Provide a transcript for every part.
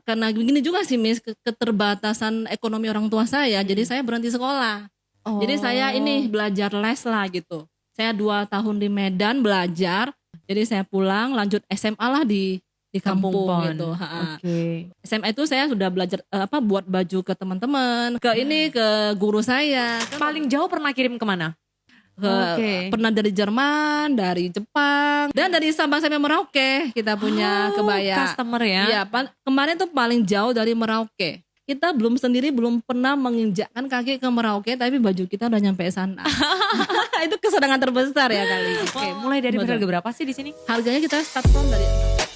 Karena begini juga sih Miss, keterbatasan ekonomi orang tua saya, jadi saya berhenti sekolah. Jadi saya ini Oh, belajar les lah gitu. Saya 2 tahun di Medan belajar, jadi saya pulang lanjut SMA lah di Kampung kampung Pon. gitu. Ha-ha. Oke. SMA itu saya sudah belajar buat baju ke teman-teman, ke guru saya. Kan Paling jauh pernah kirim kemana? Oke. pernah dari Jerman, dari Jepang, dan dari Sabang sampai Merauke kita punya Oh, kebaya. customer ya. Iya, kemarin tuh paling jauh dari Merauke. Kita belum pernah menginjakkan kaki ke Merauke, tapi baju kita udah nyampe sana. Itu kesenangan terbesar ya kali. Oke, mulai dari Betul. harga berapa sih di sini? Harganya kita start from dari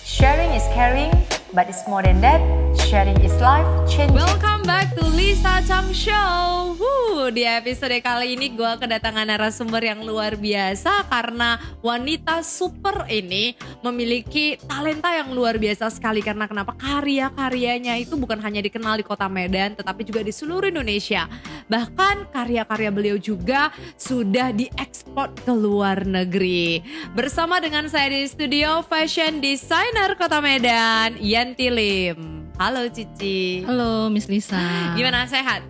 Sharing is caring, but it's more than that. Sharing is life changing. Welcome back to Lisa Chang Show. Di episode kali ini gue kedatangan narasumber yang luar biasa karena wanita super ini memiliki talenta yang luar biasa sekali. Karena kenapa? Karya-karyanya itu bukan hanya dikenal di kota Medan tetapi juga di seluruh Indonesia. Bahkan karya-karya beliau juga sudah diekspor ke luar negeri. Bersama dengan saya di studio fashion designer kota Medan, Yanti Lim. Halo Cici. Halo Miss Lisa. Gimana, sehat?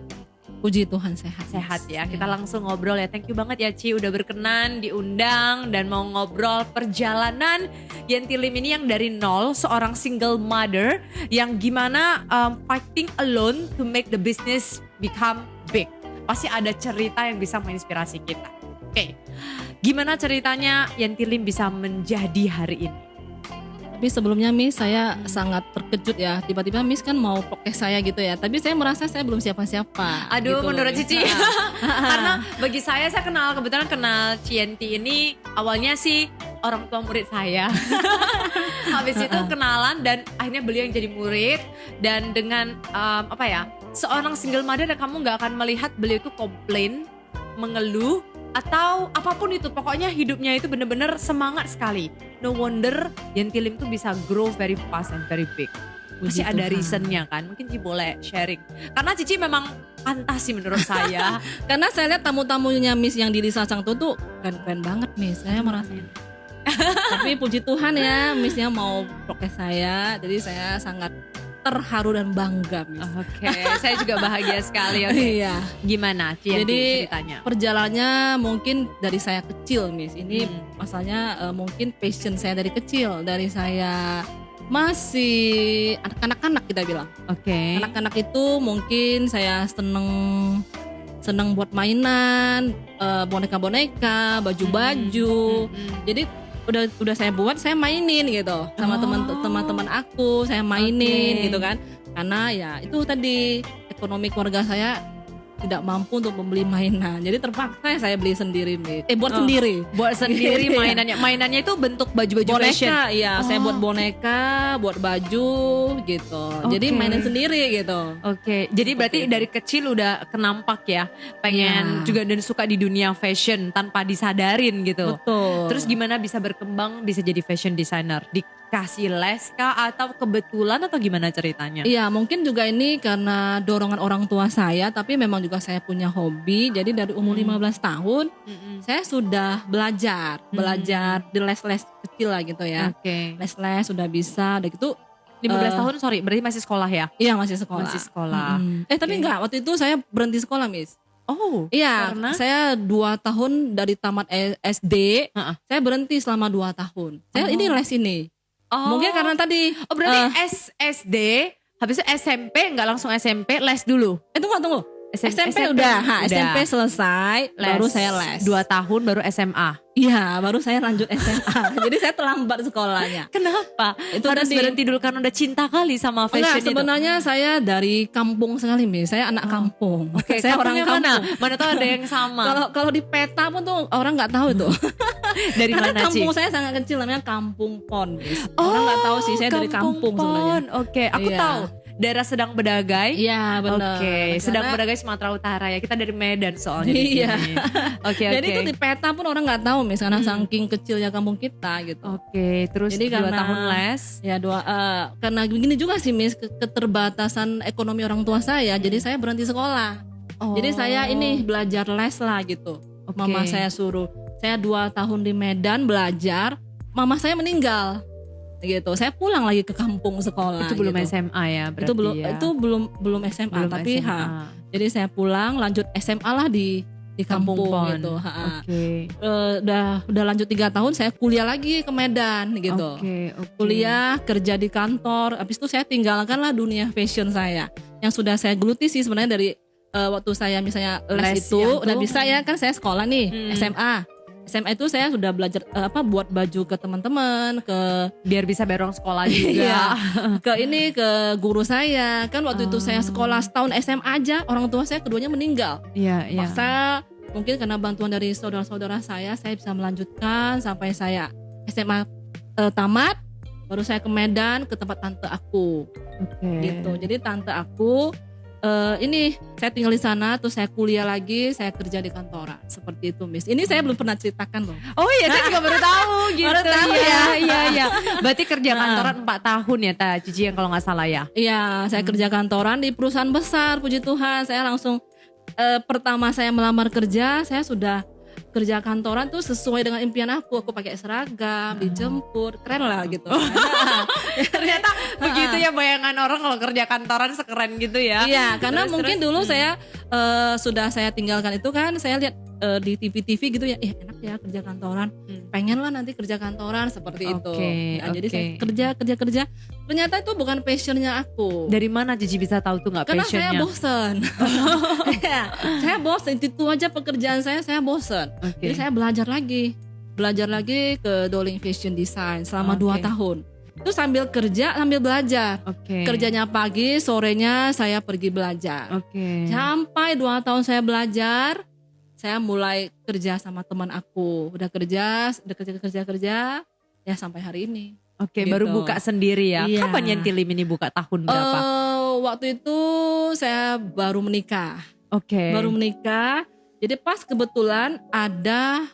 Puji Tuhan sehat. Sehat ya. Miss. Kita langsung ngobrol ya. Thank you banget ya Ci udah berkenan diundang dan mau ngobrol perjalanan Yanti Lim ini yang dari nol, seorang single mother yang gimana fighting alone to make the business become big. Pasti ada cerita yang bisa menginspirasi kita. Oke. Gimana ceritanya Yanti Lim bisa menjadi hari ini? Tapi sebelumnya Miss, saya sangat terkejut ya. Tiba-tiba Miss kan mau podcast saya gitu ya. Tapi saya merasa saya belum siapa-siapa. Aduh, gitu loh, menurut Miss. Cici. Karena bagi saya kebetulan kenal Cienti ini awalnya sih orang tua murid saya. Habis itu kenalan dan akhirnya beliau yang jadi murid. Dan dengan seorang single mother dan kamu gak akan melihat beliau itu komplain, mengeluh, atau apapun itu. Pokoknya hidupnya itu bener-bener semangat sekali. No wonder Yanti Lim tuh bisa grow very fast and very big. Pasti Puji ada Tuhan. reasonnya kan. Mungkin Cici boleh sharing. Karena Cici memang pantas sih menurut saya. Karena saya lihat tamu-tamunya Miss yang di Lisa Chang tuh keren-keren banget Miss. Saya merasa. Tapi puji Tuhan ya Missnya mau podcast saya. Jadi saya sangat terharu dan bangga Miss. Oke, saya juga bahagia sekali. Oke, Iya. gimana Cienti Jadi ceritanya? perjalanannya mungkin dari saya kecil Miss. Ini masalahnya mungkin passion saya dari kecil. Dari saya masih anak-anak kita bilang. Oke. Anak-anak itu mungkin saya seneng buat mainan, boneka-boneka, baju-baju. Jadi udah saya buat, saya mainin gitu sama teman-teman aku, saya mainin Oke. gitu kan. Karena ya itu tadi ekonomi keluarga saya tidak mampu untuk membeli mainan. Jadi terpaksa saya beli sendiri, buat sendiri. Buat sendiri Iya. mainannya. Mainannya itu bentuk baju-baju fashion. Boneka, iya, saya buat boneka, buat baju gitu. Jadi Oke. mainin sendiri gitu. Oke, jadi berarti itu. dari kecil udah kenampak ya, pengen Iya. juga dan suka di dunia fashion tanpa disadarin gitu. Betul. Terus gimana bisa berkembang, bisa jadi fashion designer? Dikasih les kah atau kebetulan atau gimana ceritanya? Iya, mungkin juga ini karena dorongan orang tua saya, tapi memang juga saya punya hobi. Jadi dari umur 15 tahun saya sudah belajar di les-les kecil lah gitu ya. Oke. Les-les sudah bisa, udah gitu. 15 tahun sorry, berarti masih sekolah ya? Iya, masih sekolah. Masih sekolah. Tapi Oke. enggak, waktu itu saya berhenti sekolah, Miss. Oh, Iya, karena? saya 2 tahun dari tamat SD, Heeh. saya berhenti selama 2 tahun. Saya Oh. ini les ini. Mungkin karena tadi Oh berarti SD, habis itu SMP nggak langsung SMP, les dulu? tunggu. SMP SMP udah. udah. SMP selesai, baru saya les. 2 tahun baru SMA. Iya, baru saya lanjut SMA. Jadi saya terlambat sekolahnya. Kenapa? Itu Harus tadi. berhenti dulu karena udah cinta kali sama fashion Enggak, itu. sebenarnya saya dari kampung sekali, Miss. Saya anak kampung. Oke, Saya orang kampungnya kampung. Mana tahu ada yang sama. Kalau di peta pun tuh orang nggak tahu itu. Dari Karena mana Ci? kampung saya sangat kecil, namanya Kampung Pon, Miss. Orang nggak tahu sih saya dari kampung Pon. sebenarnya. Oke, aku Iya. tahu. Daerah Sedang Bedagai. Iya, benar. Oke, Sedang Karena- Bedagai Sumatera Utara ya. Kita dari Medan soalnya di Iya. sini. Oke, Jadi itu di peta pun orang nggak tahu, Miss, karena saking kecilnya kampung kita gitu. Oke, terus Jadi 2 karena- tahun les. Ya karena begini juga sih Miss, keterbatasan ekonomi orang tua saya, jadi saya berhenti sekolah. Jadi saya ini belajar les lah gitu. Oke. Mama saya suruh. Saya 2 tahun di Medan belajar, mama saya meninggal. gitu. Saya pulang lagi ke kampung sekolah. Itu belum gitu. SMA ya berarti Itu belum SMA, Belum tapi SMA. jadi saya pulang lanjut SMA lah di kampung Pon. gitu. Oke. Udah lanjut 3 tahun saya kuliah lagi ke Medan gitu. Oke. Kuliah, kerja di kantor. Habis itu saya tinggalkanlah dunia fashion saya yang sudah saya geluti sih sebenarnya dari waktu saya misalnya les itu yang udah tuh. bisa ya kan, saya sekolah nih SMA itu saya sudah belajar buat baju ke teman-teman, ke Biar bisa bareng sekolah juga. Iya, ke guru saya. Kan waktu itu saya sekolah setahun SMA aja, orang tua saya keduanya meninggal. Iya, iya. Paksa mungkin karena bantuan dari saudara-saudara saya bisa melanjutkan sampai saya SMA tamat, baru saya ke Medan ke tempat tante aku. Oke. Gitu. Jadi tante aku ini saya tinggal di sana, terus saya kuliah lagi, saya kerja di kantoran seperti itu, Miss. Ini saya belum pernah ceritakan loh. Oh iya, saya juga baru tahu gitu. Baru tahu ya. Iya. Berarti kerja kantoran 4 tahun ya, Ta Cici, yang kalau nggak salah ya. Iya, saya kerja kantoran di perusahaan besar, puji Tuhan. Saya langsung pertama saya melamar kerja, saya sudah kerja kantoran tuh sesuai dengan impian aku. Aku pakai seragam, dijemput, keren lah gitu. Ternyata begitu ya bayangan orang kalau kerja kantoran sekeren gitu ya. Iya, karena Terus, mungkin dulu saya sudah saya tinggalkan itu kan, saya lihat di TV-TV gitu ya, enak ya kerja kantoran. Pengen lah nanti kerja kantoran seperti itu. Nah, jadi saya kerja. Ternyata itu bukan passionnya aku. Dari mana Cici bisa tahu tuh nggak Karena passionnya? saya bosen. Iya, saya bosen, itu aja pekerjaan saya bosen. Oke. Jadi saya belajar lagi ke Doling Fashion Design selama 2 tahun. Itu sambil kerja sambil belajar. Oke. Kerjanya pagi, sorenya saya pergi belajar. Oke. Sampai 2 tahun saya belajar, saya mulai kerja sama teman aku. Udah kerja ya sampai hari ini. Oke, Gitu. baru buka sendiri ya. Iya. Kapan Yantilim ini buka, tahun berapa? Waktu itu saya baru menikah. Oke. Baru menikah. Jadi pas kebetulan ada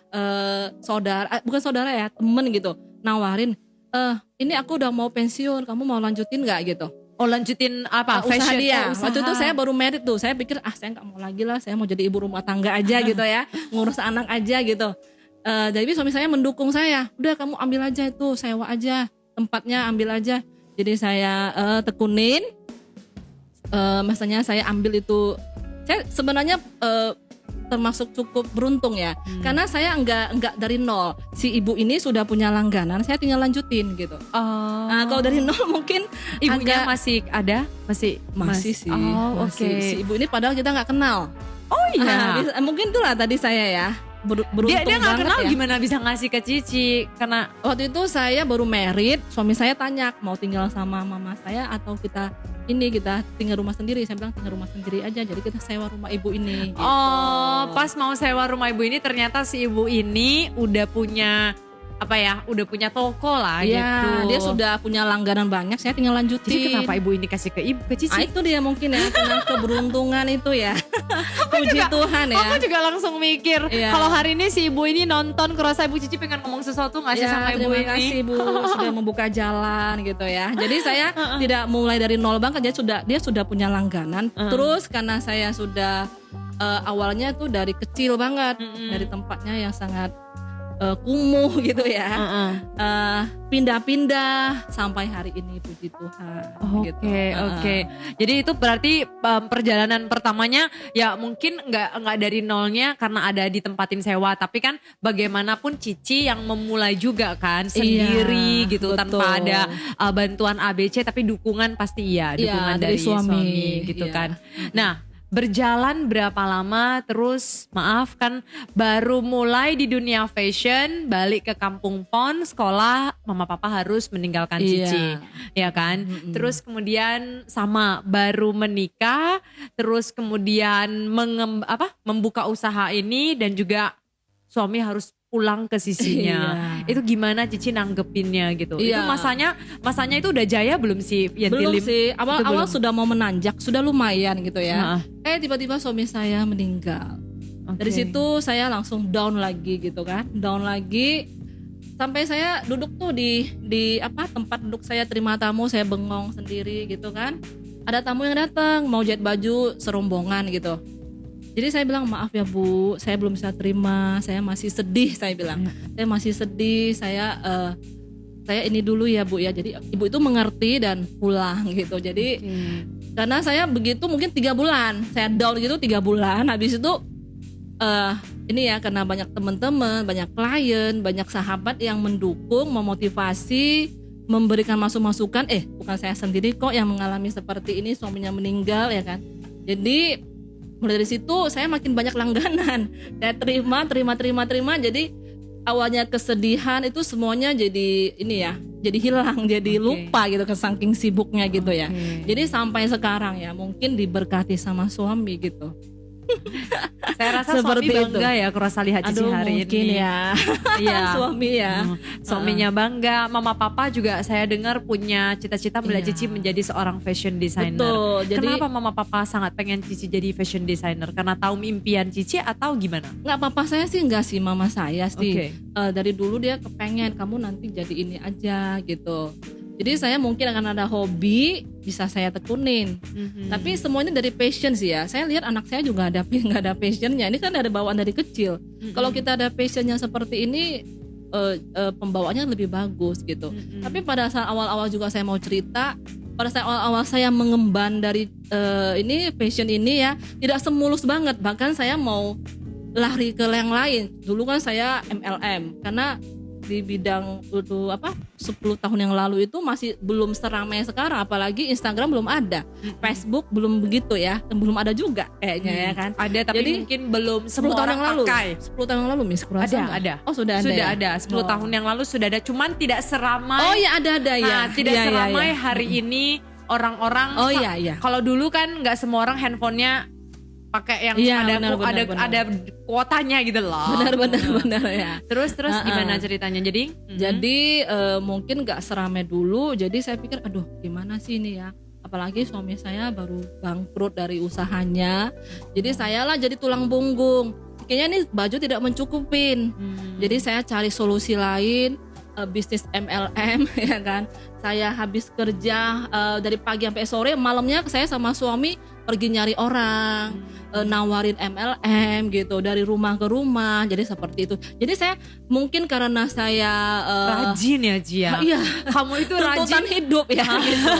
bukan saudara ya, temen gitu, nawarin, ini aku udah mau pensiun, kamu mau lanjutin nggak gitu? Oh, lanjutin apa? Usaha Fashion dia. usaha. Waktu itu saya baru married tuh, saya pikir saya nggak mau lagi lah, saya mau jadi ibu rumah tangga aja gitu ya, ngurus anak aja gitu. Jadi suami saya mendukung saya, udah kamu ambil aja itu, sewa aja tempatnya, ambil aja. Jadi saya tekunin, masanya saya ambil itu. Saya sebenarnya termasuk cukup beruntung ya, karena saya enggak dari nol. Si ibu ini sudah punya langganan, saya tinggal lanjutin gitu. Oh. Nah, kalau dari nol mungkin Ibunya agak- masih ada? masih sih. Oh, oke. Masih. Si ibu ini padahal kita nggak kenal. Oh iya. Mungkin itulah tadi saya ya beruntung Dia nggak banget kenal ya. gimana bisa ngasih ke Cici karena Waktu itu saya baru married, suami saya tanya mau tinggal sama mama saya atau kita tinggal rumah sendiri. Saya bilang tinggal rumah sendiri aja, jadi kita sewa rumah ibu ini gitu. oh, pas mau sewa rumah ibu ini ternyata si ibu ini udah punya udah punya toko lah Iya, gitu. dia sudah punya langganan banyak, saya tinggal lanjutin. Jadi kenapa ibu ini kasih ke Cici? Itu dia mungkin ya, karena keberuntungan itu ya. Puji Tuhan ya. Aku juga langsung mikir Iya. kalau hari ini si ibu ini nonton kerasa ibu Cici pengen ngomong sesuatu nggak sih Ya, sama ibu terima ini? kasih Bu sudah membuka jalan gitu ya. Jadi saya tidak mulai dari nol banget, dia sudah punya langganan. Terus karena saya sudah awalnya tuh dari kecil banget, dari tempatnya yang sangat kumuh gitu ya. Pindah-pindah sampai hari ini, puji Tuhan. Oke, gitu. oke. Jadi itu berarti perjalanan pertamanya ya mungkin nggak dari nolnya karena ada ditempatin sewa, tapi kan bagaimanapun Cici yang memulai juga kan sendiri Iya, gitu betul. tanpa ada bantuan ABC, tapi dukungan pasti dukungan Iya, dari dari suami gitu iya. kan. Nah, berjalan berapa lama terus maaf kan baru mulai di dunia fashion, balik ke kampung Pon, sekolah, mama papa harus meninggalkan Iya. Cici. Ya kan? Terus kemudian sama baru menikah, terus kemudian membuka usaha ini dan juga suami harus pulang ke sisinya. Iya. Itu gimana Cici nanggepinnya gitu? Itu Iya. masanya itu udah jaya belum sih Belum Yantilim? sih, awal-awal belum. sudah mau menanjak, sudah lumayan gitu ya. Heeh. Tiba-tiba suami saya meninggal. Oke. Dari situ saya langsung down lagi gitu kan, down lagi sampai saya duduk tuh di tempat duduk saya terima tamu, saya bengong sendiri gitu kan. Ada tamu yang datang mau jahit baju serombongan gitu. Jadi saya bilang maaf ya Bu, saya belum bisa terima, saya masih sedih, saya bilang. Saya masih sedih, saya saya ini dulu ya Bu ya. Jadi ibu itu mengerti dan pulang gitu. Jadi karena saya begitu mungkin 3 bulan, saya down gitu 3 bulan. Habis itu ini ya, karena banyak teman-teman, banyak klien, banyak sahabat yang mendukung, memotivasi, memberikan masukan, bukan saya sendiri kok yang mengalami seperti ini, suaminya meninggal ya kan. Jadi mulai dari situ saya makin banyak langganan. Saya terima. Jadi awalnya kesedihan itu semuanya jadi ini ya, jadi hilang, jadi lupa gitu saking sibuknya gitu ya. Jadi sampai sekarang ya mungkin diberkati sama suami gitu. Saya rasa Seperti suami bangga ya kurasa lihat Cici hari mungkin ini. ya. Iya. Suami ya. Suaminya bangga, mama papa juga saya dengar punya cita-cita melihat Cici menjadi seorang fashion designer. Betul. Jadi kenapa mama papa sangat pengen Cici jadi fashion designer? Karena tahu impian Cici atau gimana? nggak, papa saya sih enggak sih, mama saya sih. Oke. Dari dulu dia kepengen kamu nanti jadi ini aja gitu. Jadi saya mungkin akan ada hobi bisa saya tekunin. Tapi semuanya dari passion sih ya. Saya lihat anak saya juga nggak ada passionnya. Ini kan ada bawaan dari kecil. Kalau kita ada passionnya seperti ini, pembawaannya lebih bagus gitu. Tapi pada saat awal-awal juga saya mau cerita, pada saat awal-awal saya mengemban dari ini passion ini ya, tidak semulus banget. Bahkan saya mau lari ke yang lain. Dulu kan saya MLM karena di bidang itu 10 tahun yang lalu itu masih belum seramai sekarang, apalagi Instagram belum ada, Facebook belum begitu ya, dan belum ada juga kayaknya ya kan. Ada tapi jadi, mungkin belum 10 semua tahun orang yang lalu. pakai. 10 tahun yang lalu Miss kurasa Ada. enggak? Oh sudah ada. Sudah ya? ada. 10 tahun yang lalu sudah ada, cuman tidak seramai. Oh ya ada ya. Tidak Iya, seramai iya. hari ini orang-orang. Oh iya. Kalau dulu kan nggak semua orang handphonenya pakai yang Iya, ada benar. ada kuotanya gitu loh. Benar ya. Terus gimana ceritanya? Jadi Mungkin gak seramai dulu. Jadi saya pikir aduh gimana sih ini ya. Apalagi suami saya baru bangkrut dari usahanya. Jadi saya lah jadi tulang punggung. Kayaknya ini baju tidak mencukupin. Jadi saya cari solusi lain, bisnis MLM ya kan. Saya habis kerja dari pagi sampai sore, malamnya saya sama suami pergi nyari orang, nawarin MLM gitu dari rumah ke rumah. Jadi seperti itu. Jadi saya mungkin karena saya rajin ya Jia. Iya, Kamu itu tuntutan rajin hidup ya gitu.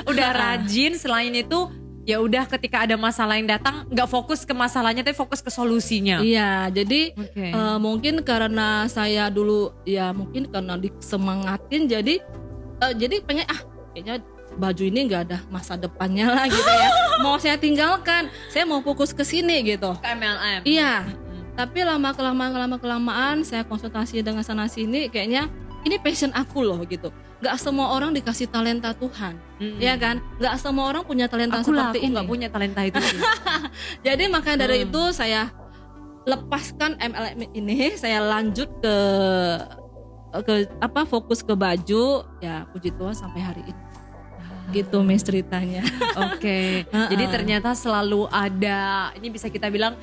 Udah rajin, selain itu ya udah ketika ada masalah yang datang nggak fokus ke masalahnya tapi fokus ke solusinya. Iya, jadi Oke. mungkin karena saya dulu ya mungkin karena disemangatin jadi pengen kayaknya baju ini nggak ada masa depannya lah gitu ya. Mau saya tinggalkan, saya mau fokus ke sini gitu. Ke MLM. Iya. Tapi lama kelamaan saya konsultasi dengan sana sini, kayaknya ini passion aku loh gitu. Gak semua orang dikasih talenta Tuhan, ya kan? Gak semua orang punya talenta seperti ini. Aku nggak punya talenta itu sih. Jadi makanya dari itu saya lepaskan MLM ini, saya lanjut ke fokus ke baju. Ya puji Tuhan sampai hari ini. Gitu Miss ceritanya. Oke. Jadi ternyata selalu ada, ini bisa kita bilang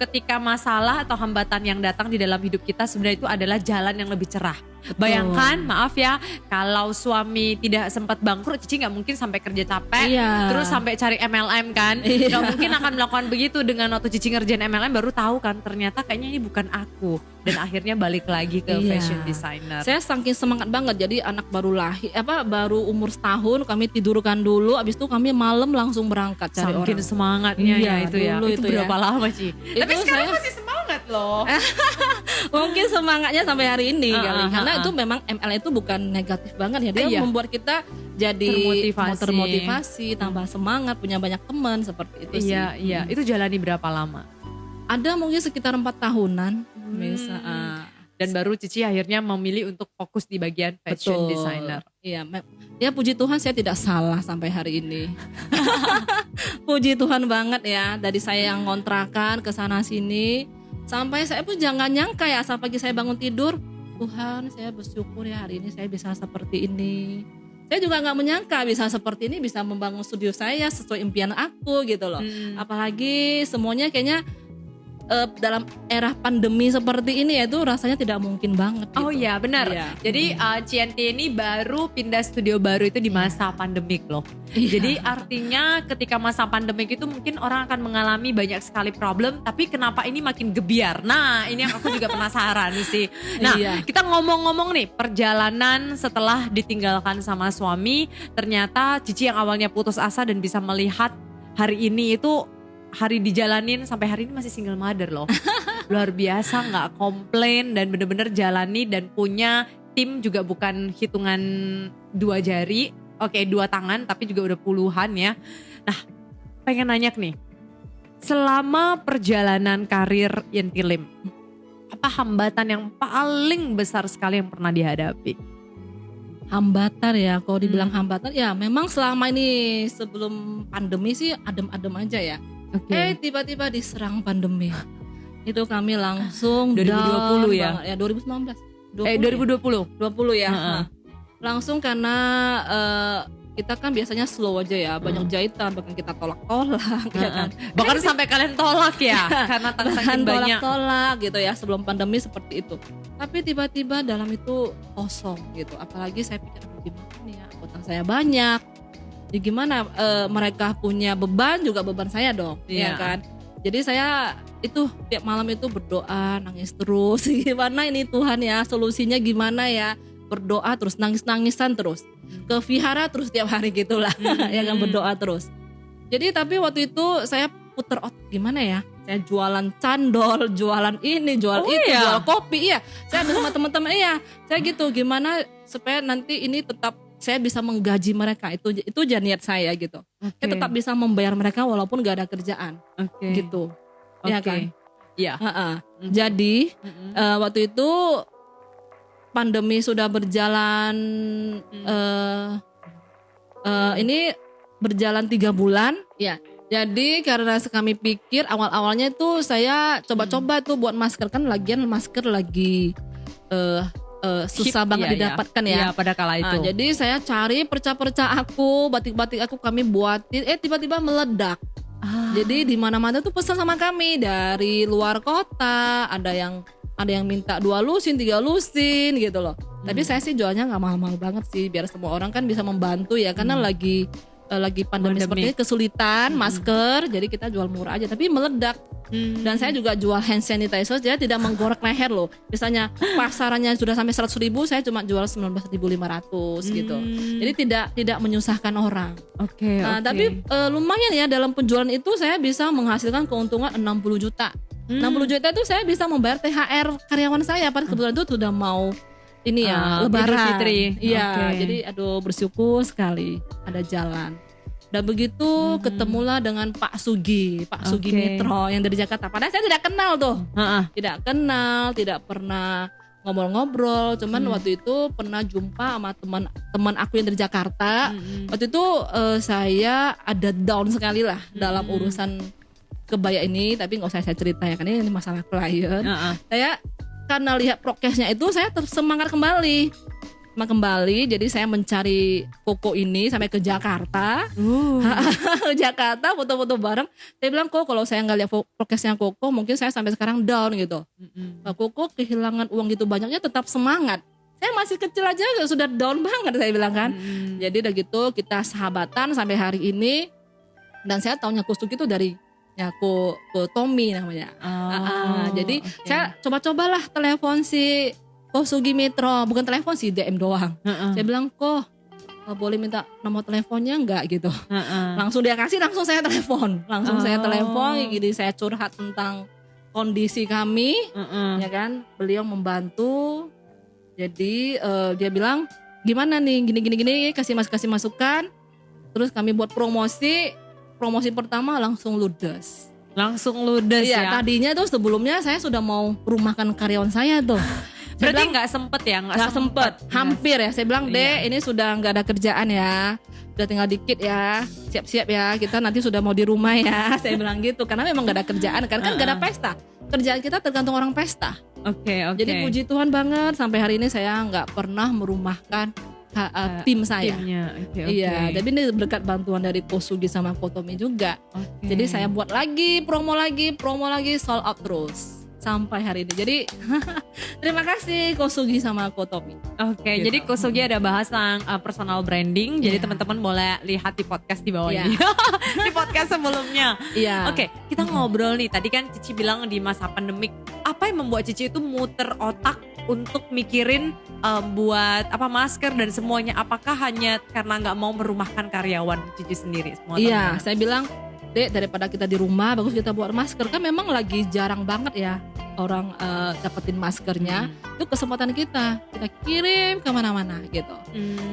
ketika masalah atau hambatan yang datang di dalam hidup kita sebenarnya itu adalah jalan yang lebih cerah. Bayangkan, maaf ya, kalau suami tidak sempat bangkrut, Cici nggak mungkin sampai kerja capek, terus sampai cari MLM kan, nggak mungkin akan melakukan begitu. Dengan waktu Cici ngerjain MLM baru tahu kan, ternyata kayaknya ini bukan aku, dan akhirnya balik lagi ke fashion designer. Saya saking semangat banget, jadi anak baru lahir, baru umur setahun kami tidurkan dulu, abis itu kami malam langsung berangkat cari orang. Saking semangatnya ya itu ya. Dulu Itu berapa lama Ci? Tapi sekarang masih semangat loh. Mungkin semangatnya sampai hari ini kali, karena itu memang ML itu bukan negatif banget ya, dia membuat kita jadi termotivasi, tambah semangat, punya banyak teman seperti itu sih. Iya. Itu jalani berapa lama? Ada mungkin sekitar 4 tahunan. Bisa. Dan baru Cici akhirnya memilih untuk fokus di bagian fashion designer. Iya, ya puji Tuhan saya tidak salah sampai hari ini. Puji Tuhan banget ya, dari saya yang ngontrakan ke sana sini, sampai saya pun jangan nyangka ya, saat pagi saya bangun tidur, Tuhan saya bersyukur ya hari ini saya bisa seperti ini. Saya juga gak menyangka bisa seperti ini, bisa membangun studio saya sesuai impian aku gitu loh. Apalagi semuanya kayaknya dalam era pandemi seperti ini ya itu rasanya tidak mungkin banget gitu. Oh iya benar. Iya. Jadi Cienti ini baru pindah studio baru itu di masa pandemik loh. Iya. Jadi artinya ketika masa pandemik itu mungkin orang akan mengalami banyak sekali problem, tapi kenapa ini makin gebiar? Nah ini yang aku juga penasaran sih. Nah Iya. kita ngomong-ngomong nih perjalanan setelah ditinggalkan sama suami, ternyata Cici yang awalnya putus asa dan bisa melihat hari ini itu hari dijalanin sampai hari ini masih single mother loh. Luar biasa, nggak komplain dan bener-bener jalani dan punya tim juga bukan hitungan 2 jari. Oke 2 tangan tapi juga udah puluhan ya. Nah pengen nanya nih, selama perjalanan karir Yenti Lim, apa hambatan yang paling besar sekali yang pernah dihadapi? Hambatan ya, kalau dibilang hambatan ya memang selama ini sebelum pandemi sih adem-adem aja ya. Oke. Tiba-tiba diserang pandemi. Itu kami langsung 2020 down ya? banget. Ya 2019. 2020. 20 ya. Heeh. Nah, langsung karena kita kan biasanya slow aja ya, banyak jahitan, bahkan kita tolak-tolak ya kan. Bahkan sampai kalian tolak ya karena Bahkan saking banyak. tolak-tolak gitu ya sebelum pandemi seperti itu. Tapi tiba-tiba dalam itu kosong gitu. Apalagi saya pikir gimana nih ya, anggota saya banyak. Ya gimana mereka punya beban juga beban saya dong, Iya. ya kan. Jadi saya itu tiap malam itu berdoa, nangis terus. Gimana ini Tuhan ya, solusinya gimana ya? Berdoa terus, nangis-nangisan terus. Ke vihara terus tiap hari gitulah. Ya kan, berdoa terus. Jadi tapi waktu itu saya puter otak gimana ya? Saya jualan candol, jualan ini, jual itu, iya? jual kopi. Iya, saya ada sama teman-teman. Iya, saya gitu. Gimana supaya nanti ini tetap saya bisa menggaji mereka. Itu aja niat saya gitu. Saya tetap bisa membayar mereka walaupun gak ada kerjaan. Oke. Gitu. Ya kan? Iya. Ha-ha. Jadi waktu itu pandemi sudah berjalan ini berjalan 3 bulan ya. Jadi karena kami pikir awal-awalnya itu saya coba-coba tuh buat masker, kan lagian masker lagi susah Hip, banget iya, didapatkan iya. ya. Iya, pada kala itu. Nah, jadi saya cari perca-perca aku, batik-batik aku kami buatin, tiba-tiba meledak. Jadi di mana-mana tuh pesan sama kami dari luar kota, ada yang minta 2 lusin, 3 lusin gitu loh. Tapi saya sih jualnya nggak mahal-mahal banget sih, biar semua orang kan bisa membantu ya, karena lagi pandemi seperti ini kesulitan masker, jadi kita jual murah aja tapi meledak. Dan saya juga jual hand sanitizer, jadi tidak menggorek leher loh. Misalnya pasarannya sudah sampai 100.000, saya cuma jual 19.500 gitu. Jadi tidak menyusahkan orang. Oke. Nah, tapi lumayan ya, dalam penjualan itu saya bisa menghasilkan keuntungan 60 juta. 60 juta itu saya bisa membayar THR karyawan saya, pada kebetulan itu sudah mau ini ya, Lebaran. Idul Fitri. Iya, Oke. jadi aduh bersyukur sekali ada jalan. Dan begitu ketemulah dengan Pak Sugi Oke. Mitro yang dari Jakarta. Padahal saya tidak kenal tuh. Heeh. Tidak kenal, tidak pernah ngobrol-ngobrol. Cuman waktu itu pernah jumpa sama teman aku yang dari Jakarta. Waktu itu saya ada down sekali lah dalam urusan kebaya ini, tapi nggak usah saya cerita ya, kan ini masalah klien. Saya karena lihat prokesnya itu saya tersemangat kembali. Jadi saya mencari koko ini sampai ke Jakarta. Ke Jakarta foto-foto bareng. Saya bilang, kok kalau saya nggak lihat prokesnya koko, mungkin saya sampai sekarang down gitu. Koko kehilangan uang gitu banyaknya tetap semangat. Saya masih kecil aja sudah down banget, saya bilang kan. Jadi udah gitu kita sahabatan sampai hari ini. Dan saya taunya Kusugi itu dari ko Tommy namanya. Jadi saya coba-cobalah telepon si Sugi Mitro, bukan telepon sih, DM doang. Saya bilang, kok boleh minta nomor teleponnya enggak gitu. Langsung dia kasih, langsung saya telepon. Jadi saya curhat tentang kondisi kami, ya kan. Beliau membantu. Jadi dia bilang, gimana nih, gini, kasih masukan. Terus kami buat promosi pertama langsung ludes. Iya, Ya. Tadinya tuh sebelumnya saya sudah mau rumahkan karyawan saya tuh. Berarti nggak sempet ya? Nggak sempet, hampir ya. Saya bilang, Dek, ini sudah nggak ada kerjaan ya, udah tinggal dikit ya, siap-siap ya, kita nanti sudah mau di rumah ya. Saya bilang gitu, karena memang nggak ada kerjaan, kan nggak ada pesta. Kerjaan kita tergantung orang pesta. Oke. Jadi puji Tuhan banget, sampai hari ini saya nggak pernah merumahkan tim saya. Timnya. Oke. Iya, tapi ini berkat bantuan dari Kosugi sama Kotomi juga. Oke. Jadi saya buat lagi, promo lagi, sold out terus sampai hari ini. Jadi terima kasih Kosugi sama Kotomi. Oke, Gitu. jadi Kosugi ada bahas tentang personal branding. Jadi Iya. teman-teman boleh lihat di podcast di bawah Iya. ini. Di podcast sebelumnya. Iya. Oke, kita ngobrol nih. Tadi kan Cici bilang di masa pandemik, apa yang membuat Cici itu muter otak untuk mikirin buat apa masker dan semuanya? Apakah hanya karena nggak mau merumahkan karyawan Cici sendiri semua? Iya, saya bilang, Dek, daripada kita di rumah bagus kita buat masker. Kan memang lagi jarang banget ya orang dapetin maskernya. Itu kesempatan kita kirim kemana-mana gitu.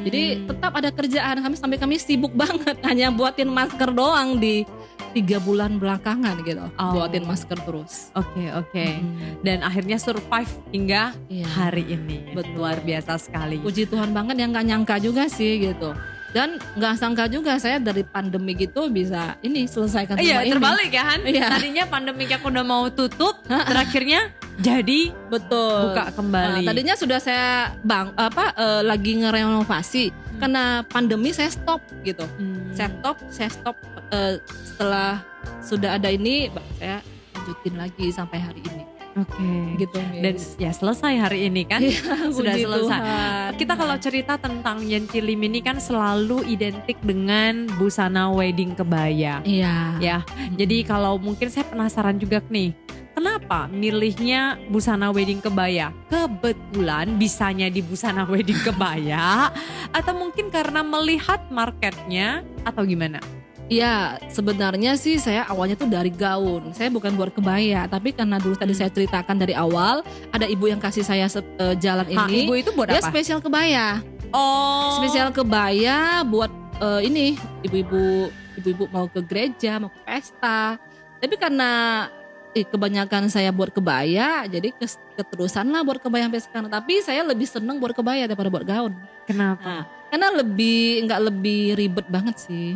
Jadi tetap ada kerjaan, kami sibuk banget hanya buatin masker doang di 3 bulan belakangan gitu. Oh. Buatin masker terus. Oke. Dan akhirnya survive hingga Iya. hari ini. Betul. Luar biasa sekali. Puji Tuhan banget yang gak nyangka juga sih gitu. Dan gak sangka juga saya dari pandemi gitu bisa ini selesaikan semua Iya, ini. terbalik ya Han. Iya. Tadinya pandemik aku udah mau tutup, terakhirnya jadi Betul. buka kembali. Tadinya sudah saya lagi ngerenovasi karena pandemi saya stop gitu. Saya stop setelah sudah ada ini saya lanjutin lagi sampai hari ini. Oke. Gitu. Dan ya selesai hari ini kan. Iya, Sudah puji selesai. Tuhan. Kita kalau cerita tentang Yentilim ini kan selalu identik dengan busana wedding kebaya. Iya. Ya. Jadi kalau mungkin saya penasaran juga nih. Kenapa milihnya busana wedding kebaya? Kebetulan bisanya di busana wedding kebaya atau mungkin karena melihat marketnya atau gimana? Iya, sebenarnya sih saya awalnya tuh dari gaun. Saya bukan buat kebaya, tapi karena dulu tadi saya ceritakan dari awal, ada ibu yang kasih saya jalan ini. Ibu itu buat Dia apa? spesial kebaya. Oh. Spesial kebaya buat ini ibu-ibu mau ke gereja, mau ke pesta. Tapi karena kebanyakan saya buat kebaya, jadi keterusan lah buat kebaya sampai sekarang. Tapi saya lebih seneng buat kebaya daripada buat gaun. Kenapa? Karena nggak lebih ribet banget sih.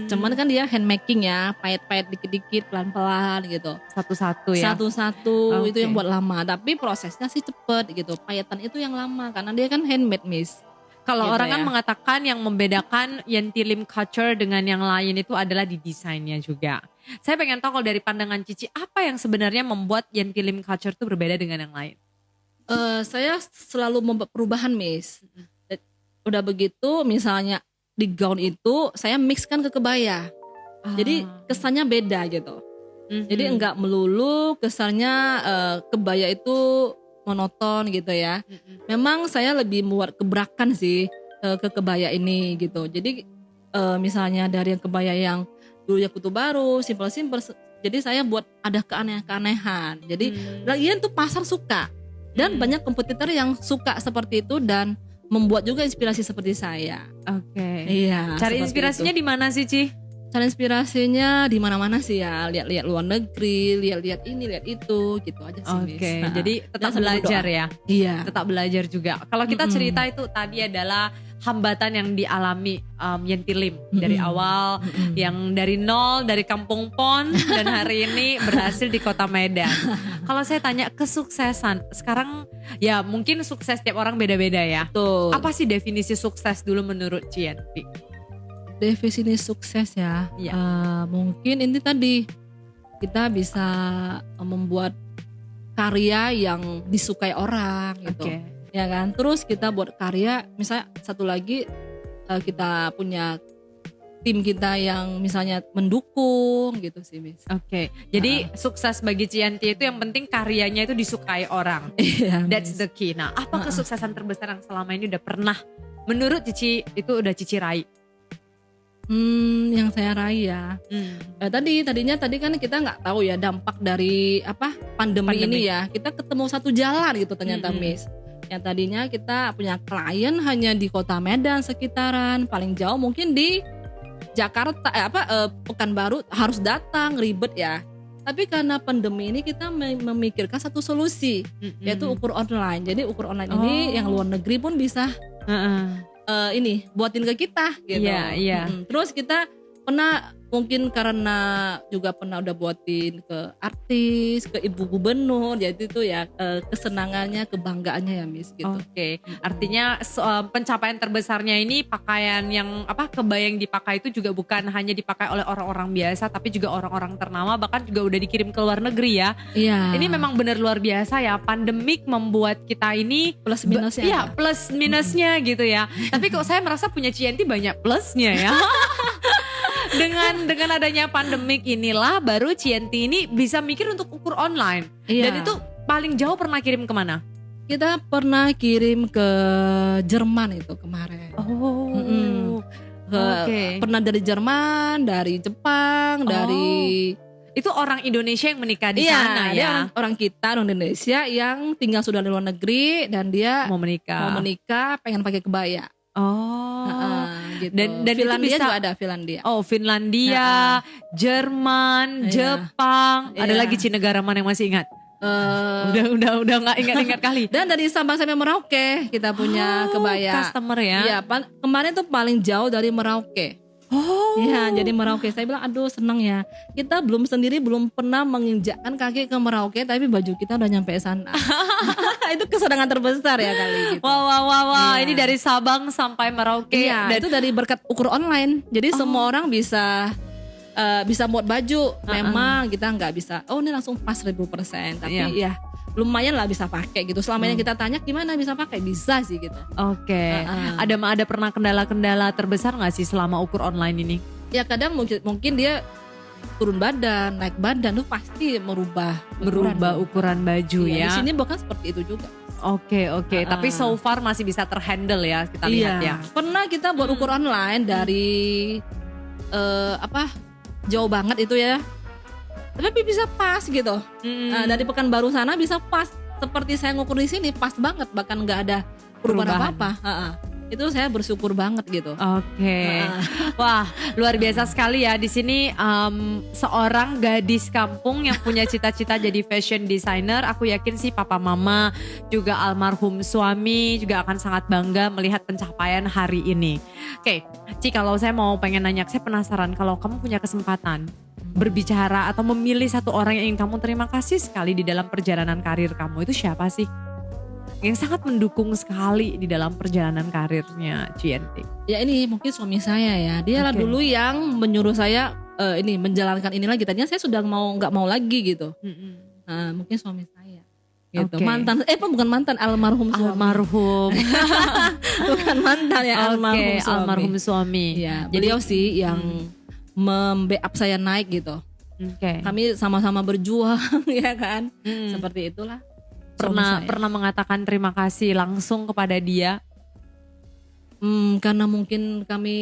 Cuman kan dia handmaking ya, pahit-pahit dikit-dikit, pelan-pelan gitu. Satu-satu ya. Satu-satu Oke. itu yang buat lama. Tapi prosesnya sih cepet gitu. Pahitan itu yang lama karena dia kan handmade, Miss. Kalau Gitu orang kan ya. mengatakan yang membedakan Yentilim culture dengan yang lain itu adalah di desainnya juga. Saya pengen tahu kalau dari pandangan Cici, apa yang sebenarnya membuat Yentilim culture itu berbeda dengan yang lain? Saya selalu membuat perubahan, Miss. Udah begitu misalnya di gaun itu saya mixkan ke kebaya. Jadi kesannya beda gitu. Jadi enggak melulu kesannya kebaya itu monoton gitu ya. Memang saya lebih membuat gebrakan sih ke kebaya ini gitu. Jadi misalnya dari yang kebaya yang dulunya kutu baru, simpel-simpel. Jadi saya buat ada keanehan-keanehan. Jadi lagian tuh pasar suka. Dan banyak kompetitor yang suka seperti itu dan membuat juga inspirasi seperti saya. Oke. Iya. Cari seperti inspirasinya itu. di mana sih, Ci? Cari inspirasinya di mana-mana sih ya. Lihat-lihat luar negeri, lihat-lihat ini, lihat itu, gitu aja sih. Miss. Oke, Nah, jadi tetap dan sambil belajar berdoa. ya. Iya. Tetap belajar juga. Kalau kita cerita itu tadi adalah hambatan yang dialami Yentilim dari awal, yang dari nol, dari Kampung Pon dan hari ini berhasil di Kota Medan. Kalau saya tanya kesuksesan, sekarang ya mungkin sukses tiap orang beda-beda ya. Tuh. Apa sih definisi sukses dulu menurut Cienti? Definisi sukses ya? Iya. Mungkin ini tadi kita bisa membuat karya yang disukai orang gitu. Oke. Ya kan, terus kita buat karya, misalnya satu lagi kita punya tim kita yang misalnya mendukung gitu sih, Miss. Oke, jadi sukses bagi Cienti itu yang penting karyanya itu disukai orang. Iya, That's Miss. the key. Nah, apa kesuksesan terbesar yang selama ini udah pernah menurut Cici itu udah Cici raih? Yang saya raih ya. Tadinya kan kita nggak tahu ya dampak dari pandemi ini ya. Kita ketemu satu jalan gitu ternyata, Miss. Yang tadinya kita punya klien hanya di Kota Medan sekitaran, paling jauh mungkin di Jakarta, Pekanbaru harus datang ribet ya. Tapi karena pandemi ini kita memikirkan satu solusi, yaitu ukur online. Jadi ukur online ini yang luar negeri pun bisa ini buatin ke kita gitu. Iya, iya. Terus kita pernah mungkin karena juga pernah udah buatin ke artis, ke ibu gubernur, jadi itu ya kesenangannya, kebanggaannya ya Miss gitu. Oke, artinya pencapaian terbesarnya ini pakaian yang kebaya yang dipakai itu juga bukan hanya dipakai oleh orang-orang biasa, tapi juga orang-orang ternama, bahkan juga udah dikirim ke luar negeri ya. Iya. Ini memang benar luar biasa ya, pandemik membuat kita ini Plus minusnya Iya, ada. plus minusnya gitu ya. Tapi kok saya merasa punya Cienti banyak plusnya ya. Dengan adanya pandemik inilah baru Cienti ini bisa mikir untuk ukur online. Iya. Dan itu paling jauh pernah kirim kemana? Kita pernah kirim ke Jerman itu kemarin. Oh. Mm-mm. Oke. Pernah dari Jerman, dari Jepang, dari Itu orang Indonesia yang menikah di iya, sana dia ya. orang kita, orang Indonesia yang tinggal sudah di luar negeri dan dia Mau menikah. pengen pakai kebaya. Oh. Gitu. Dan itu Finlandia bisa- juga ada Finlandia. Oh, Finlandia, Jerman, Iya. Jepang. Ada Iya. lagi negara mana yang masih ingat? Eh, Udah nggak ingat-ingat kali. dan dari Sabang sampai Merauke kita punya kebaya. Customer ya. Iya, kemarin tuh paling jauh dari Merauke. Oh. Iya, jadi Merauke. Saya bilang, aduh seneng ya. Kita belum pernah menginjakkan kaki ke Merauke, tapi baju kita udah nyampe sana. Itu kesenangan terbesar ya kali gitu. Wah. Iya. Ini dari Sabang sampai Merauke. Iya, Dan itu dari berkat ukur online. Jadi semua orang bisa buat baju. Memang kita nggak bisa. Oh ini langsung pas 1000%. Tapi Iya. ya lumayan lah bisa pakai gitu. Selama ini kita tanya gimana bisa pakai, bisa sih gitu. Oke. Uh-uh. Ada pernah kendala-kendala terbesar nggak sih selama ukur online ini? Ya kadang mungkin dia turun badan, naik badan tuh pasti merubah Ukuran baju Iya, ya. Di sini bahkan seperti itu juga. Oke. Tapi so far masih bisa terhandle ya, kita lihat ya. Pernah kita buat ukur online dari jauh banget itu ya. Tapi bisa pas gitu. Nah, dari Pekanbaru sana bisa pas seperti saya ngukur di sini pas banget, bahkan nggak ada perubahan apa-apa. Itu saya bersyukur banget gitu. Oke. Wah, luar biasa sekali ya di sini seorang gadis kampung yang punya cita-cita jadi fashion designer. Aku yakin sih papa mama juga almarhum suami juga akan sangat bangga melihat pencapaian hari ini. Oke, Ci, kalau saya mau pengen nanya, saya penasaran kalau kamu punya kesempatan berbicara atau memilih satu orang yang ingin kamu terima kasih sekali di dalam perjalanan karir kamu, itu siapa sih? Yang sangat mendukung sekali di dalam perjalanan karirnya Cienti. Ya ini mungkin suami saya ya. Dia lah Oke. dulu yang menyuruh saya ini menjalankan ini lagi. Tadinya saya sudah nggak mau lagi gitu. Nah, mungkin suami saya. Gitu. Oke. Mantan bukan mantan, almarhum suami. Almarhum. Bukan mantan ya, almarhum Oke, suami. almarhum suami. Iya, beliau sih yang membackup saya naik gitu. Oke. Kami sama-sama berjuang ya kan. Hmm. Seperti itulah. suami saya. Pernah mengatakan terima kasih langsung kepada dia. Karena mungkin kami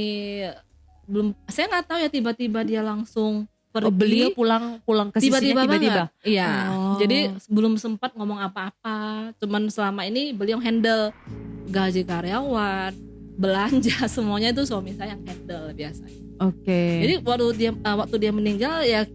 saya nggak tahu ya, tiba-tiba dia langsung pergi. Beliau pulang ke sisinya tiba-tiba. banget. Iya. Oh. Jadi belum sempat ngomong apa-apa. Cuman selama ini beliau handle gaji karyawan, belanja semuanya itu suami saya yang handle biasanya. Oke. Jadi waktu dia meninggal ya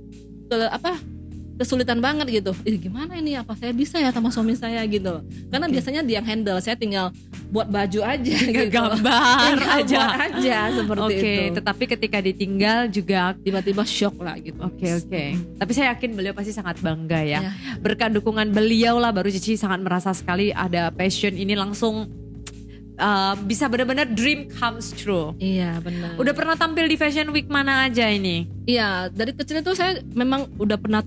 kesulitan banget gitu. Gimana ini, apa saya bisa ya sama suami saya gitu. Karena biasanya dia yang handle, saya tinggal buat baju aja gitu. Gambar Tinggal aja. buat aja seperti Oke, itu. tetapi ketika ditinggal juga Tiba-tiba shock lah gitu. Oke. Tapi saya yakin beliau pasti sangat bangga ya. Ya. Berkat dukungan beliau lah baru Cici sangat merasa sekali ada passion ini langsung bisa benar-benar dream comes true. Iya benar. Udah pernah tampil di Fashion Week mana aja ini? Iya, dari kecil itu saya memang udah pernah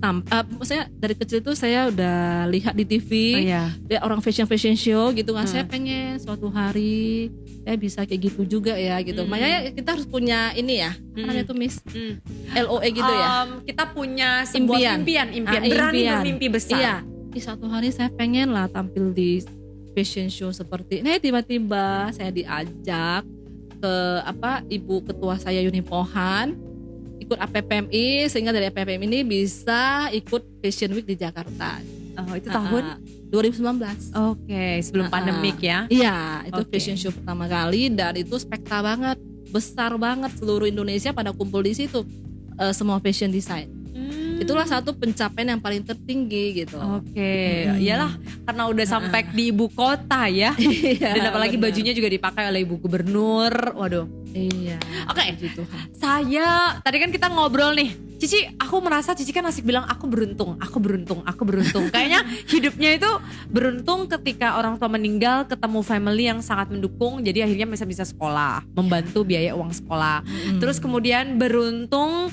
saya dari kecil itu saya udah lihat di TV, iya. lihat orang fashion show gitu kan. Saya pengen suatu hari saya bisa kayak gitu juga ya gitu. Makanya kita harus punya ini ya, apa namanya tuh Miss LOE gitu ya. Kita punya sebuah impian. Berani bermimpi besar. Iya, di suatu hari saya pengen lah tampil di fashion show seperti ini. Tiba-tiba saya diajak ke ibu ketua saya Yuni Pohan ikut APPMI, sehingga dari APPMI ini bisa ikut Fashion Week di Jakarta. Oh, itu tahun 2019. Oke, sebelum pandemik ya. Iya, itu Oke. fashion show pertama kali dan itu spekta banget, besar banget, seluruh Indonesia pada kumpul di situ. Semua fashion design. Itulah satu pencapaian yang paling tertinggi gitu. Oke, iyalah karena udah sampai di ibu kota ya. Iya, Dan apalagi benar. bajunya juga dipakai oleh ibu gubernur. Waduh. Iya. Oke. Puji Tuhan. Saya tadi kan kita ngobrol nih. Cici, aku merasa Cici kan asik bilang aku beruntung, aku beruntung, aku beruntung. Kayaknya hidupnya itu beruntung ketika orang tua meninggal, ketemu family yang sangat mendukung, jadi akhirnya bisa sekolah, membantu biaya uang sekolah. Terus kemudian beruntung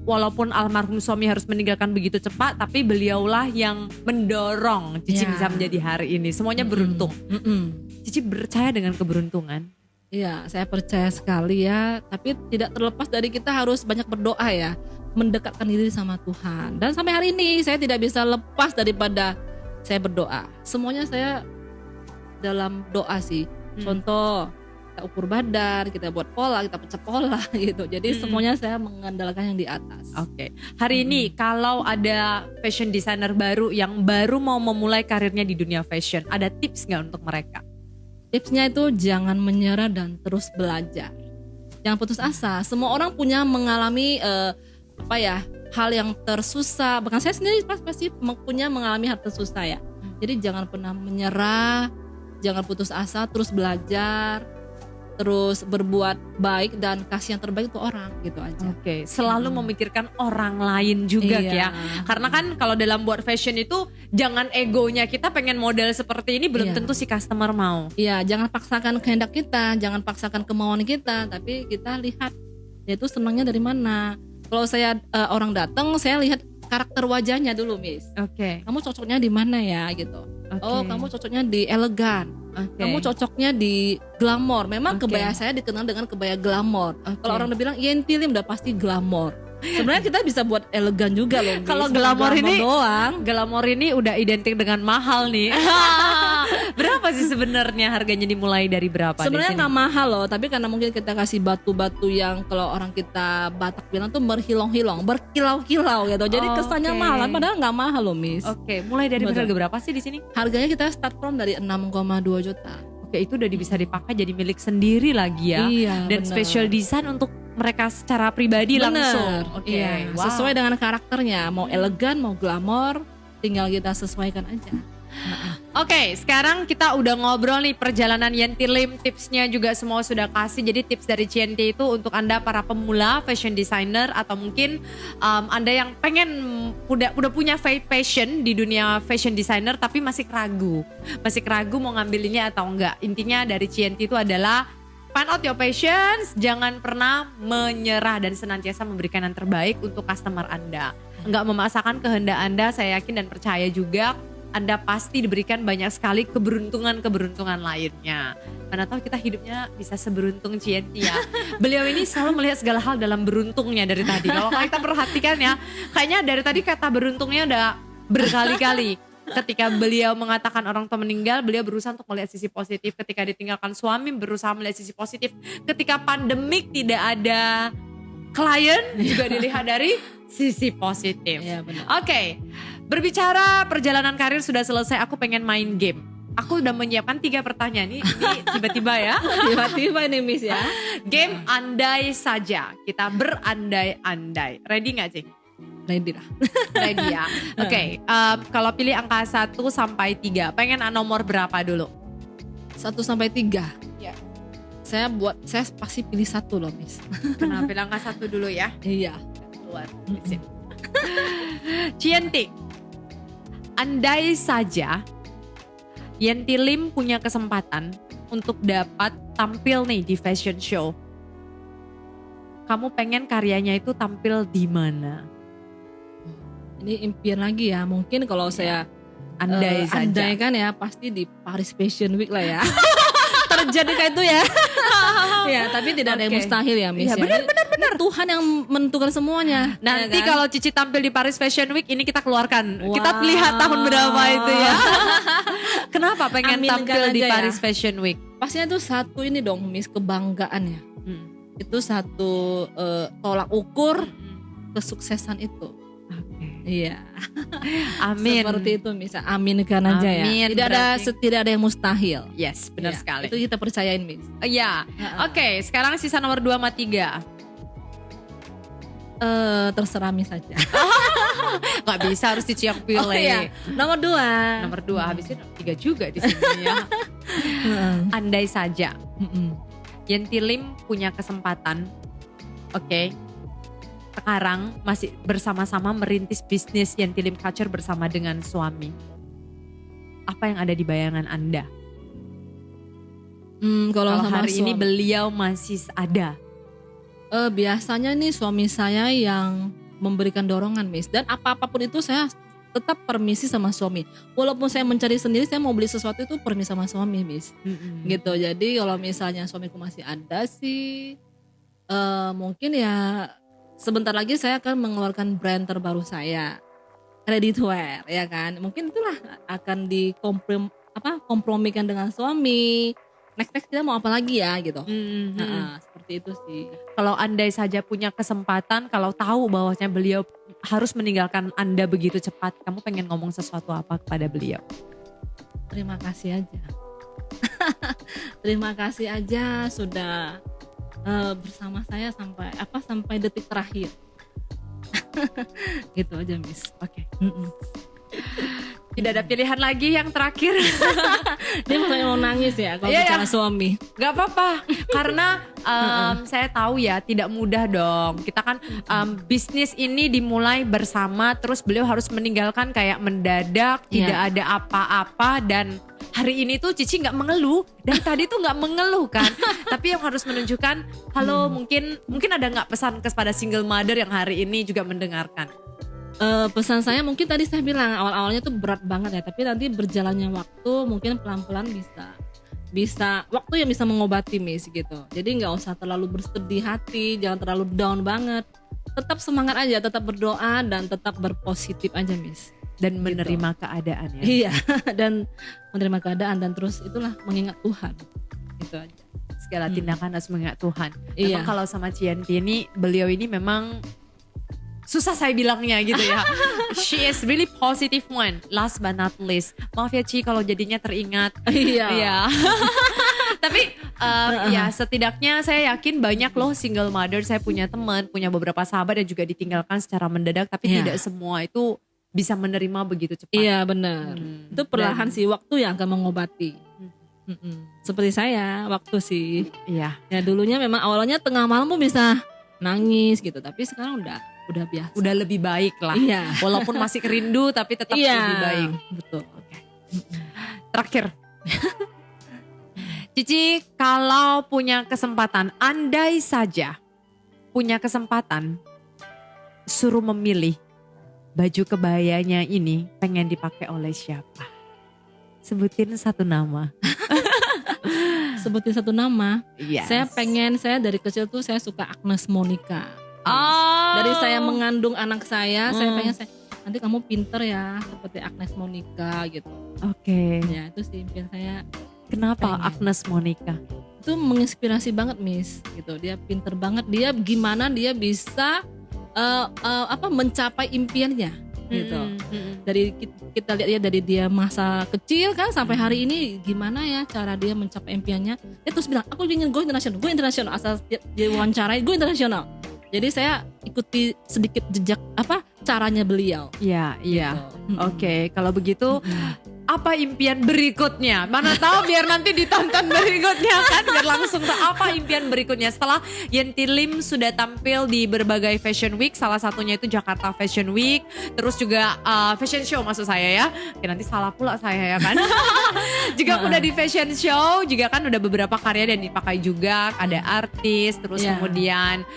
walaupun almarhum suami harus meninggalkan begitu cepat, tapi beliaulah yang mendorong Cici Ya. bisa menjadi hari ini. Semuanya beruntung. Cici percaya dengan keberuntungan. Iya, saya percaya sekali ya. Tapi tidak terlepas dari kita harus banyak berdoa ya, mendekatkan diri sama Tuhan. Dan sampai hari ini saya tidak bisa lepas daripada saya berdoa. Semuanya saya dalam doa sih. Contoh, kita ukur badan, kita buat pola, kita pecah pola gitu. Jadi semuanya saya mengandalkan yang di atas. Oke. Hari ini kalau ada fashion designer baru yang baru mau memulai karirnya di dunia fashion, ada tips nggak untuk mereka? Tipsnya itu jangan menyerah dan terus belajar. Jangan putus asa. Semua orang punya mengalami hal yang tersusah. Bahkan saya sendiri pasti punya mengalami hal tersusah ya. Jadi jangan pernah menyerah, jangan putus asa, terus belajar, terus berbuat baik dan kasih yang terbaik untuk orang gitu aja. Oke, selalu memikirkan orang lain juga Iya. ya. Karena kan kalau dalam buat fashion itu jangan egonya kita pengen model seperti ini belum Iya. tentu si customer mau. Iya, jangan paksakan kehendak kita, jangan paksakan kemauan kita, tapi kita lihat yaitu senangnya dari mana. Kalau saya orang datang, saya lihat karakter wajahnya dulu, Miss. Oke. Kamu cocoknya di mana ya gitu. Oke. Oh, kamu cocoknya di elegan. Oke. Kamu cocoknya di glamor. Memang Oke. kebaya saya dikenal dengan kebaya glamor. Oke. Kalau orang udah bilang Yentilim udah pasti glamor. Sebenarnya kita bisa buat elegan juga loh. Miss. Kalau Bukan glamor ini- doang. Glamor ini udah identik dengan mahal nih. Berapa sih sebenarnya harganya dimulai dari berapa? Sebenarnya di sini? nggak mahal loh, tapi karena mungkin kita kasih batu-batu yang kalau orang kita Batak bilang tuh berhilong-hilong, berkilau-kilau gitu. Jadi Oke. kesannya mahal, padahal nggak mahal loh, Miss. Oke, mulai dari Betul. harga berapa sih di sini? Harganya kita start from dari 6,2 juta. Oke, itu udah bisa dipakai jadi milik sendiri lagi ya. Iya, Dan bener. special design untuk mereka secara pribadi Bener. langsung. Oke, Iya, wow. sesuai dengan karakternya. Mau elegan, mau glamor, tinggal kita sesuaikan aja. Oke, sekarang kita udah ngobrol nih perjalanan Yentilim, tipsnya juga semua sudah kasih. Jadi tips dari Cienti itu untuk Anda para pemula fashion designer atau mungkin Anda yang pengen udah punya passion di dunia fashion designer tapi masih ragu mau ngambilinnya atau enggak. Intinya dari Cienti itu adalah find out your passions, jangan pernah menyerah dan senantiasa memberikan yang terbaik untuk customer Anda. Enggak memaksakan kehendak Anda, saya yakin dan percaya juga Anda pasti diberikan banyak sekali keberuntungan lainnya. Mana tahu kita hidupnya bisa seberuntung Cienti ya. Beliau ini selalu melihat segala hal dalam beruntungnya dari tadi. Kalau kita perhatikan ya, kayaknya dari tadi kata beruntungnya udah berkali-kali. Ketika beliau mengatakan orang tua meninggal, beliau berusaha untuk melihat sisi positif. Ketika ditinggalkan suami, berusaha melihat sisi positif. Ketika pandemik tidak ada klien, juga dilihat dari sisi positif. Iya, benar. Oke, berbicara perjalanan karir sudah selesai, aku pengen main game. Aku udah menyiapkan 3 pertanyaan ini tiba-tiba ya. Tiba-tiba ini, Miss ya. Game andai saja, kita berandai-andai. Ready gak sih? Ready lah. Ready ya. Oke, kalau pilih angka 1 sampai 3, pengen nomor berapa dulu? 1 sampai 3. Ya. Saya pasti pilih 1 loh, Miss. Nah, pilih angka 1 dulu ya. Iya. Keluar. Sip. Cienti, andai saja Yentilim punya kesempatan untuk dapat tampil nih di fashion show. Kamu pengen karyanya itu tampil di mana? Ini impian lagi ya. Mungkin kalau saya Andai saja. andai kan ya pasti di Paris Fashion Week lah ya. Terjadi kayak itu ya. Ya, tapi tidak ada yang Oke. mustahil ya, Miss. Ya, benar. Tuhan yang menentukan semuanya. Nanti ya kan? kalau Cici tampil di Paris Fashion Week ini kita keluarkan. Wow. Kita lihat tahun berapa itu ya. Kenapa pengen Aminkan tampil di aja ya. Paris Fashion Week? pastinya itu satu ini dong, Miss, kebanggaan ya. Itu satu tolak ukur kesuksesan itu. Oke. Iya. Amin. Seperti itu, Miss. Aminkan aja ya. Amin, Tidak ada yang mustahil. Yes, benar Iya, sekali. Itu kita percayain, Miss. Iya. Oke, sekarang sisa nomor 2 sama 3. Terserah Miss saja. Gak bisa, harus Cici yang pilih. Oh iya, nomor 2. Nomor 2, habisnya 3 juga di sini ya. Andai saja Yenti Lim punya kesempatan, oke, sekarang masih bersama-sama merintis bisnis Yenti Lim Culture bersama dengan suami. Apa yang ada di bayangan Anda? Kalau sama hari ini suami, beliau masih ada. biasanya nih suami saya yang memberikan dorongan, Miss. Dan apapun itu saya tetap permisi sama suami. Walaupun saya mencari sendiri, saya mau beli sesuatu itu permisi sama suami, Miss. Gitu. Jadi kalau misalnya suamiku masih ada sih, mungkin ya sebentar lagi saya akan mengeluarkan brand terbaru saya, ready to wear, ya kan. Mungkin itulah akan kompromikan dengan suami. Next kita mau apa lagi ya gitu. Seperti itu sih. Kalau andai saja punya kesempatan, kalau tahu bahwasanya beliau harus meninggalkan Anda begitu cepat, kamu pengen ngomong sesuatu apa kepada beliau? Terima kasih aja. Terima kasih aja sudah bersama saya sampai detik terakhir. Gitu aja, Miss. Oke. Tidak ada pilihan lagi yang terakhir. Dia mulai mau nangis ya kalau Iya, bicara ya. suami. Gak apa-apa, karena saya tahu ya tidak mudah dong. Kita kan bisnis ini dimulai bersama, terus beliau harus meninggalkan kayak mendadak, tidak ada apa-apa, dan hari ini tuh Cici nggak mengeluh, dan tadi tuh nggak mengeluh kan. Tapi yang harus menunjukkan, halo mungkin ada nggak pesan kepada single mother yang hari ini juga mendengarkan? Pesan saya mungkin tadi saya bilang awal-awalnya tuh berat banget ya, tapi nanti berjalannya waktu mungkin pelan-pelan bisa waktu yang bisa mengobati, Miss, gitu. Jadi nggak usah terlalu bersedih hati, jangan terlalu down banget, tetap semangat aja, tetap berdoa dan tetap berpositif aja, Miss, Dan menerima keadaan ya. iya. Dan menerima keadaan dan terus itulah mengingat Tuhan, itu aja. Segala tindakan harus mengingat Tuhan. Iya. Memang kalau sama Cienti ini, beliau ini memang susah saya bilangnya gitu ya. She is really positive one. Last but not least, maaf ya Ci kalau jadinya teringat. Iya. Tapi ya setidaknya saya yakin banyak loh single mother. Saya punya teman, punya beberapa sahabat yang juga ditinggalkan secara mendadak. Tapi Iya. tidak semua itu bisa menerima begitu cepat. Iya, benar. Itu perlahan sih, waktu yang akan mengobati. Seperti saya, waktu sih. Iya. Ya dulunya memang awalnya tengah malam pun bisa nangis gitu, tapi sekarang udah biasa. Udah lebih baik lah. Iya. Walaupun masih rindu tapi tetap lebih baik. Betul. Terakhir. Cici, kalau punya kesempatan, andai saja punya kesempatan, suruh memilih baju kebayanya ini pengen dipakai oleh siapa? Sebutin satu nama. Sebutin satu nama. Yes. Saya dari kecil tuh saya suka Agnes Monica. Oh. Dari saya mengandung anak saya pengen nanti kamu pinter ya seperti Agnes Monica gitu. Oke. Ya itu sih impian saya. Kenapa pengen. Agnes Monica? Itu menginspirasi banget, Miss, gitu. Dia pinter banget, dia gimana dia bisa mencapai impiannya gitu. Dari kita lihat ya dari dia masa kecil kan sampai hari ini gimana ya cara dia mencapai impiannya. Dia terus bilang aku ingin go internasional asal dia wawancarai go internasional. Jadi saya ikuti sedikit jejak caranya beliau. Iya, iya. Gitu. Oke, kalau begitu apa impian berikutnya? Mana tahu biar nanti ditonton berikutnya kan, biar langsung tahu apa impian berikutnya. Setelah Yenti Lim sudah tampil di berbagai fashion week, salah satunya itu Jakarta Fashion Week, terus juga fashion show maksud saya ya. Oke, nanti salah pula saya ya kan. Juga udah di fashion show, juga kan udah beberapa karya yang dipakai juga, ada artis, terus kemudian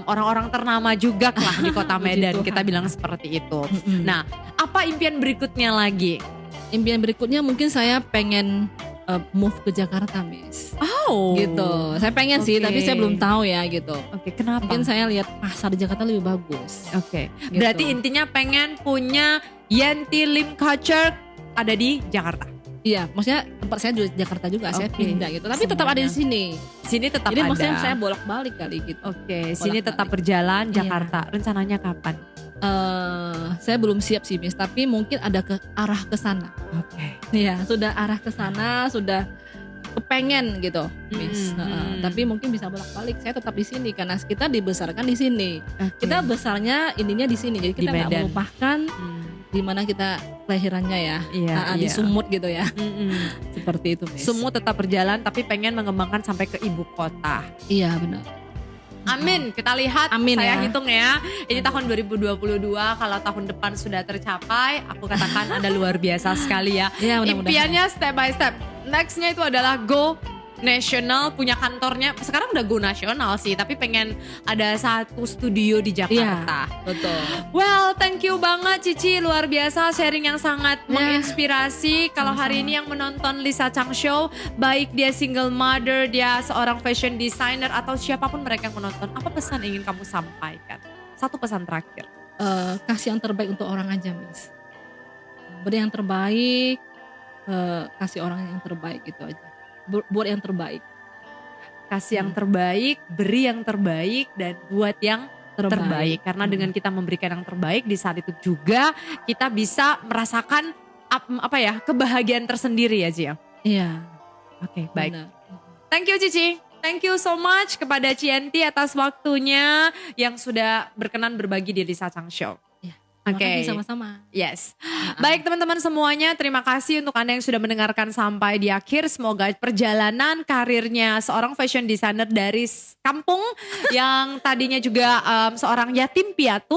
orang-orang ternama juga lah di Kota Medan, kita bilang seperti itu. Nah, apa impian berikutnya lagi? Impian berikutnya mungkin saya pengen move ke Jakarta, Miss. Oh, Gitu. Saya pengen sih, tapi saya belum tahu ya gitu. Oke, kenapa? Mungkin saya lihat pasar di Jakarta lebih bagus. Oke. Gitu. Berarti intinya pengen punya Yenti Lim Culture ada di Jakarta. Iya, maksudnya tempat saya di Jakarta juga, saya Oke. pindah gitu. Tapi tetap ada di sini. Sini tetap Jadi ada. maksudnya saya bolak-balik kali gitu. Oke, sini bolak-balik. tetap berjalan Iya. Jakarta. Rencananya kapan? Saya belum siap sih, Miss, tapi mungkin ada arah ke sana. Oke. Iya, sudah arah ke sana, sudah kepengen gitu, Miss. Tapi mungkin bisa bolak-balik. Saya tetap di sini karena kita dibesarkan di sini. Kita besarnya ininya di sini. Jadi kita nggak Medan. melupakan di mana kita kelahirannya ya. Iya, Di iya. Sumut gitu ya. Seperti itu, Miss. Semua tetap berjalan tapi pengen mengembangkan sampai ke ibu kota. Iya benar. Amin, kita lihat. Amin Saya ya. hitung ya. Ini tahun 2022, kalau tahun depan sudah tercapai, aku katakan Anda luar biasa sekali ya. Iya, mudah-mudahan. Impiannya step by step. Nextnya itu adalah go national, punya kantornya. Sekarang udah go nasional sih, tapi pengen ada satu studio di Jakarta. Iya, betul. Well, thank you banget Cici, luar biasa sharing yang sangat menginspirasi. Kalau hari ini yang menonton Lisa Chang Show, baik dia single mother, dia seorang fashion designer atau siapapun mereka yang menonton, apa pesan ingin kamu sampaikan? Satu pesan terakhir. Kasih yang terbaik untuk orang aja, Miss. Beri yang terbaik, kasih orang yang terbaik gitu aja. Buat yang terbaik. Kasih yang terbaik, beri yang terbaik, dan buat yang terbaik. Karena dengan kita memberikan yang terbaik, di saat itu juga kita bisa merasakan apa ya, kebahagiaan tersendiri ya Ci. Iya. Oke, baik. Benar. Thank you Cici. Thank you so much kepada Cienti atas waktunya yang sudah berkenan berbagi di Lisa Chang Show. Terima Oke. kasih sama-sama. Yes. Baik teman-teman semuanya, terima kasih untuk Anda yang sudah mendengarkan sampai di akhir. Semoga perjalanan karirnya seorang fashion designer dari kampung yang tadinya juga seorang yatim piatu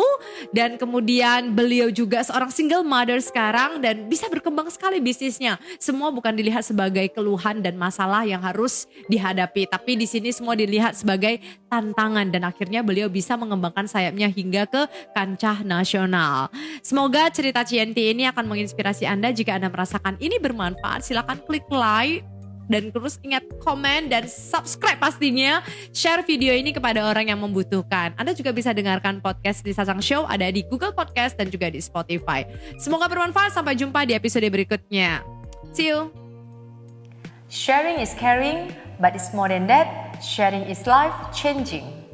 dan kemudian beliau juga seorang single mother sekarang dan bisa berkembang sekali bisnisnya. Semua bukan dilihat sebagai keluhan dan masalah yang harus dihadapi, tapi di sini semua dilihat sebagai tantangan dan akhirnya beliau bisa mengembangkan sayapnya hingga ke kancah nasional. Semoga cerita Cienti ini akan menginspirasi Anda. Jika Anda merasakan ini bermanfaat, silakan klik like dan terus ingat komen dan subscribe pastinya. Share video ini kepada orang yang membutuhkan. Anda juga bisa dengarkan podcast Lisa Chang Show ada di Google Podcast dan juga di Spotify. Semoga bermanfaat. Sampai jumpa di episode berikutnya. See you. Sharing is caring, but it's more than that. Sharing is life changing.